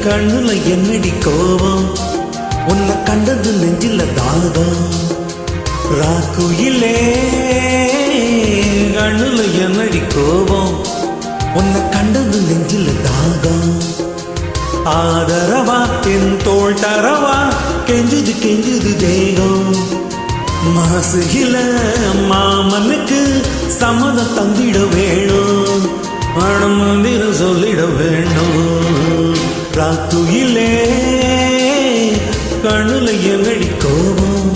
கண்ணுல என்னடி கோபம், உன்னை கண்டது நெஞ்சில தாகம். ராக்குயிலே கண்ணுல என்னடி கோபம், உன்னை கண்டது நெஞ்சில தாகம். ஆதரவா என் தோள் தரவா, கெஞ்சுது கெஞ்சுது தேகம். மாசுகில மாமனுக்கு சம்மதம் தந்திட வேணும், மனம் மந்திர சொல்லிட வேணும். ராத்துயிலே கண்ணுல என்னடி கோபம்,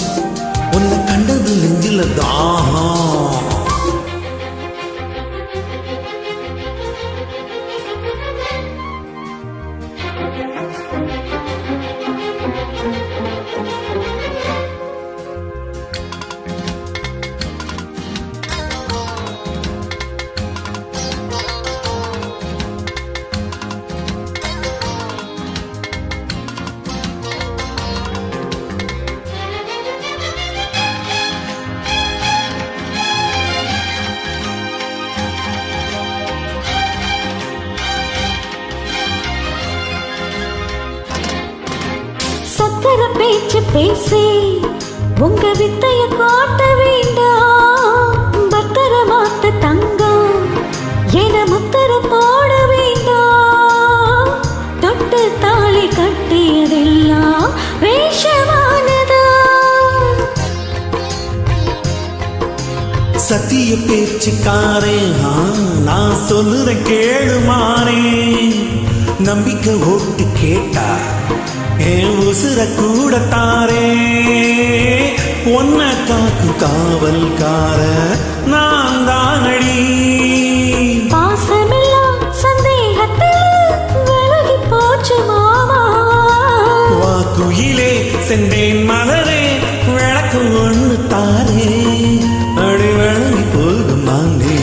உன்னை கண்டது நெஞ்சில தாகம். சக்கர பேச்சு பேசி உங்க வித்தைய காட்ட வேண்டாம். பத்தர மாத்த தங்கம் என முத்தர போட வேண்டாம். தொட்டு தாலி கட்டியதெல்லாம் வேஷமானதா? சத்திய பேச்சுக்காரே நான் சொல்லுற கேளுமாறே. நம்பிக்கை ஓட்டு கேட்டா என் உசுர கூட தாரே. பொன்ன காக்கு காவல்கார நான் தானடி. பாசமெல்லாம் சந்தேகத்தில் விலகி போச்சு மாமா. வாக்குயிலே சென்றேன் மலரே, விளக்கு ஒன்று தாரே, அடி விளங்கி போகும் மாந்தே.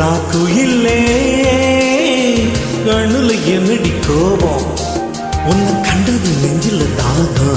ராக்குயிலே கண்ணுல என்னடி கோபம், உன்னை கண்டது நெஞ்சில தாகம்.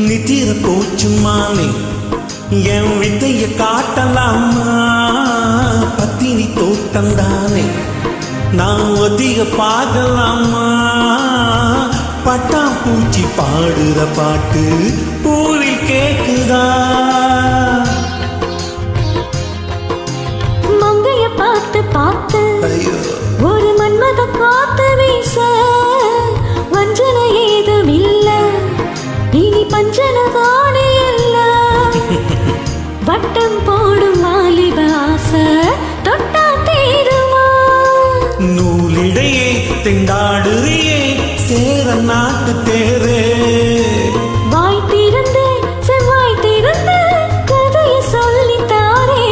நித்திர போச்சுமானே என் வித்தைய காட்டலாமா. பத்தினி தோட்டந்தானே நான் ஒதிக பார்க்கலாமா. பட்டாம்பூச்சி பாடுற பாட்டு பூரி கேக்குதா? மங்கைய பார்த்து பார்த்து ஒரு மன்மத காத்து வீச, வஞ்சன ஏதும் இல்ல இனி பஞ்சனதானே இல்ல. வட்டம் போடும் வாலிப ஆசை தொட்டா தீருமா? நூலிடையே திண்டாடுறியே சேர நாட்டு தேரே. வாய் திறந்து செவ்வாய் திறந்து கதைய சொல்லித்தாரே,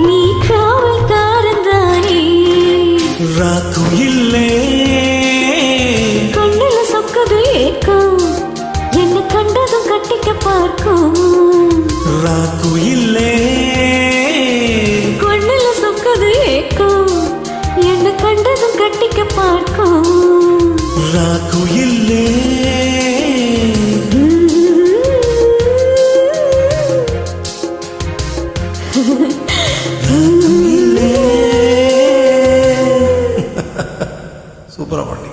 நீ காவல்காரந்தானே. ராக்குயிலே கண்ணுல சொக்கது ஏக்கம், என்ன கண்டதும் கட்டிக்க பார்க்கும். ராக்குயிலே கண்ணுல சொக்கது ஏக்கம், என்ன கண்டதும் கட்டிக்க பார்க்கும். ராக்குயிலே சூப்பரா பாட்டி.